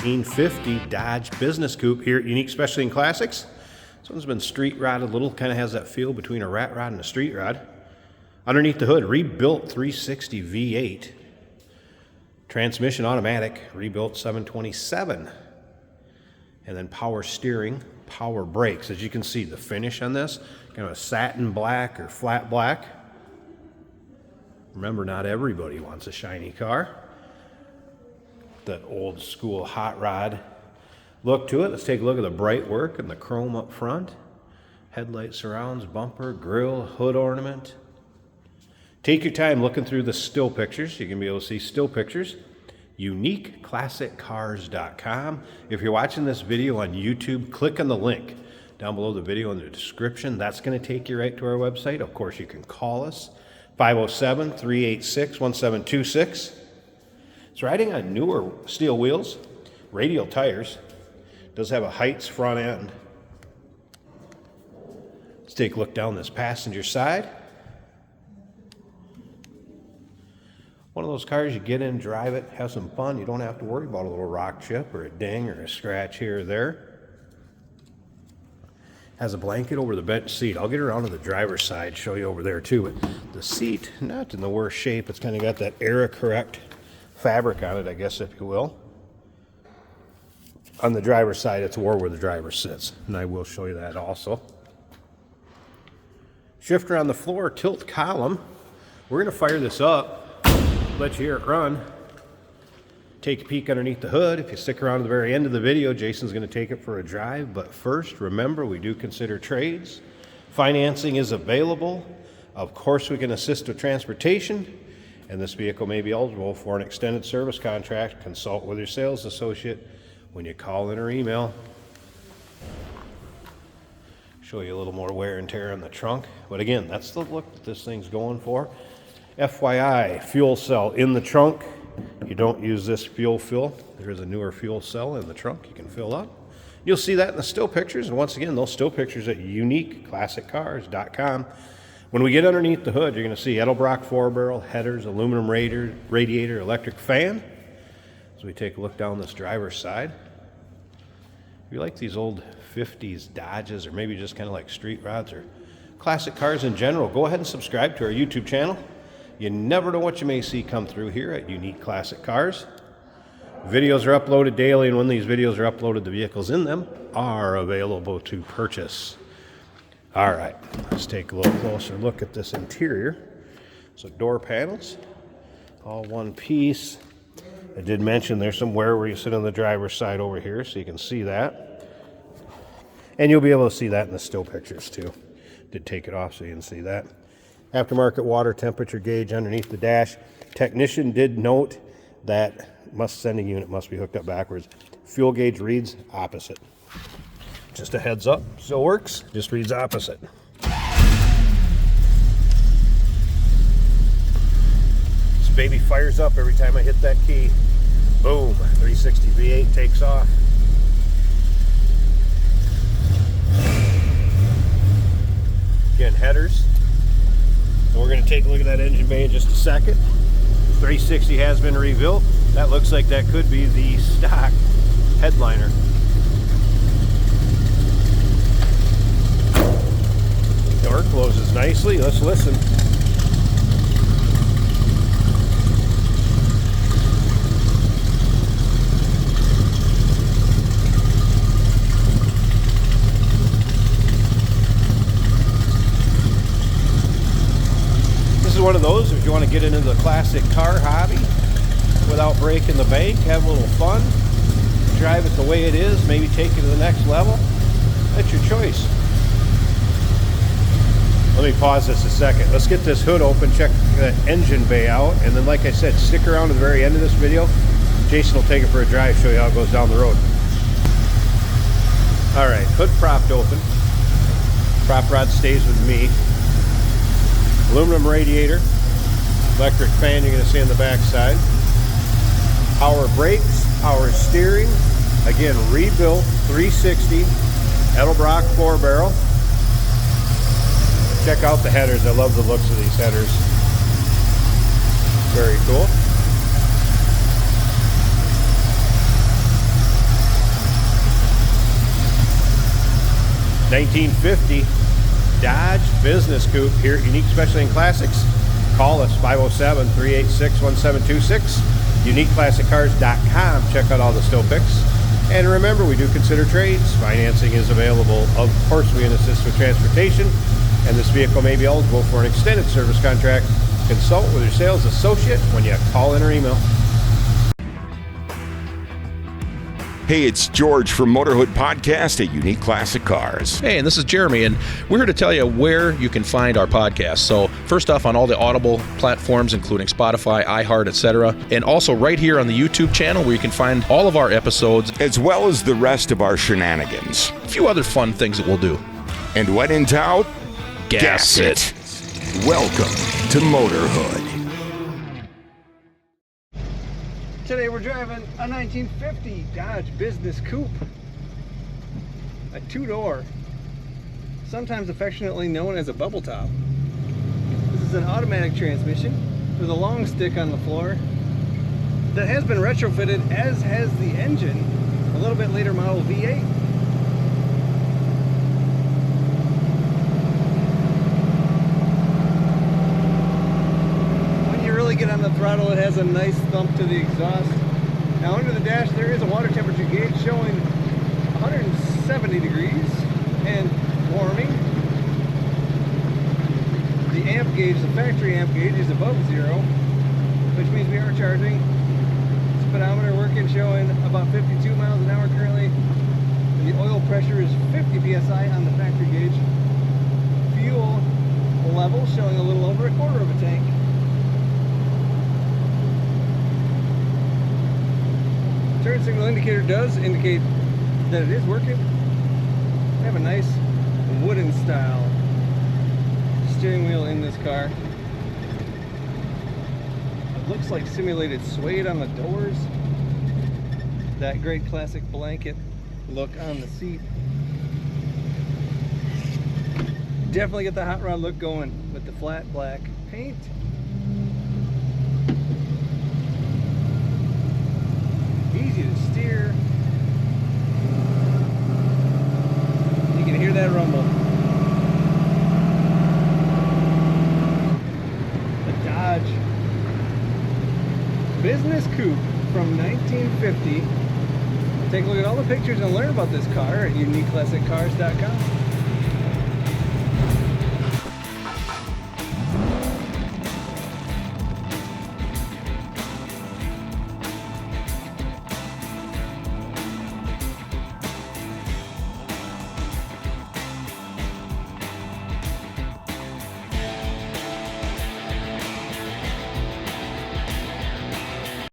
1950 Dodge Business Coupe here at Unique Specialty and Classics. This one's been street rod a little, kind of has that feel between a rat rod and a street rod. Underneath the hood, rebuilt 360 V8. Transmission automatic, rebuilt 727. And then power steering, power brakes. As you can see, the finish on this, kind of a satin black or flat black. Remember, not everybody wants a shiny car. That old school hot rod look to it. Let's take a look at the bright work and the chrome up front. Headlight surrounds, bumper, grille, hood ornament. Take your time looking through the still pictures. You can be able to see still pictures. UniqueClassicCars.com. If you're watching this video on YouTube, click on the link down below the video in the description. That's going to take you right to our website. Of course, you can call us, 507-386-1726. It's riding on newer steel wheels, radial tires. Does have a Heights front end. Let's take a look down this passenger side. One of those cars you get in, drive it, have some fun. You don't have to worry about a little rock chip or a ding or a scratch here or there. Has a blanket over the bench seat. I'll get around to the driver's side, show you over there too. But the seat, not in the worst shape. It's kind of got that era correct fabric on it, I guess, if you will. On the driver's side, it's where the driver sits, and I will show you that also. Shifter on the floor, tilt column. We're going to fire this up. Let you hear it run. Take a peek underneath the hood. If you stick around to the very end of the video, Jason's going to take it for a drive. But first, remember, we do consider trades. Financing is available. Of course, we can assist with transportation. And this vehicle may be eligible for an extended service contract. Consult with your sales associate when you call in or email. Show you a little more wear and tear on the trunk. But again, that's the look that this thing's going for. FYI, fuel cell in the trunk. You don't use this fuel fill. There is a newer fuel cell in the trunk you can fill up. You'll see that in the still pictures. And once again, those still pictures at UniqueClassicCars.com. When we get underneath the hood, you're going to see Edelbrock 4-barrel, headers, aluminum radiator, electric fan. As we take a look down this driver's side. If you like these old 50s Dodges, or maybe just kind of like street rods or classic cars in general, go ahead and subscribe to our YouTube channel. You never know what you may see come through here at Unique Classic Cars. Videos are uploaded daily, and when these videos are uploaded, the vehicles in them are available to purchase. All right, let's take a little closer look at this interior. So door panels, all one piece. I did mention there's some wear where you sit on the driver's side over here, so you can see that. And you'll be able to see that in the still pictures too. Did take it off so you can see that. Aftermarket water temperature gauge underneath the dash. Technician did note that sending unit must be hooked up backwards. Fuel gauge reads opposite. Just a heads up, still works, just reads opposite. This baby fires up every time I hit that key. Boom, 360 V8 takes off. Again, headers. So we're going to take a look at that engine bay in just a second. 360 has been rebuilt. That looks like that could be the stock headliner. Door closes nicely. Let's listen. One of those, if you want to get into the classic car hobby without breaking the bank, have a little fun, drive it the way it is, maybe take it to the next level, that's your choice. Let me pause this a second. Let's get this hood open, check the engine bay out, and then like I said, stick around to the very end of this video. Jason will take it for a drive, show you how it goes down the road. Alright, hood propped open. Prop rod stays with me. Aluminum radiator, electric fan you're going to see on the back side. Power brakes, power steering. Again, rebuilt 360 Edelbrock 4-barrel. Check out the headers. I love the looks of these headers. Very cool. 1950 Dodge Business Coupe here at Unique Specialty and Classics. Call us 507-386-1726. UniqueClassicCars.com. Check out all the still pics. And remember, we do consider trades. Financing is available. Of course, we can assist with transportation. And this vehicle may be eligible for an extended service contract. Consult with your sales associate when you call in or email. Hey, it's George from Motorhood Podcast at Unique Classic Cars. Hey, and this is Jeremy, and we're here to tell you where you can find our podcast. So first off, on all the Audible platforms, including Spotify, iHeart, etc., and also right here on the YouTube channel where you can find all of our episodes, as well as the rest of our shenanigans. A few other fun things that we'll do. And when in doubt, gas it. Welcome to Motorhood. Today we're driving a 1950 Dodge Business Coupe, a two-door, sometimes affectionately known as a bubble top. This is an automatic transmission with a long stick on the floor that has been retrofitted, as has the engine, a little bit later model V8. Get on the throttle, it has a nice thump to the exhaust. Now under the dash there is a water temperature gauge showing 170 degrees and warming. The amp gauge, the factory amp gauge, is above zero, which means we are charging. Speedometer working, showing about 52 miles an hour currently. And the oil pressure is 50 psi on the factory gauge. Fuel level showing a little over a quarter of a tank. Turn signal indicator does indicate that it is working. We have a nice wooden style steering wheel in this car. It looks like simulated suede on the doors. That great classic blanket look on the seat. Definitely get the hot rod look going with the flat black paint. Easy to steer. You can hear that rumble. The Dodge Business Coupe from 1950. Take a look at all the pictures and learn about this car at UniqueClassicCars.com.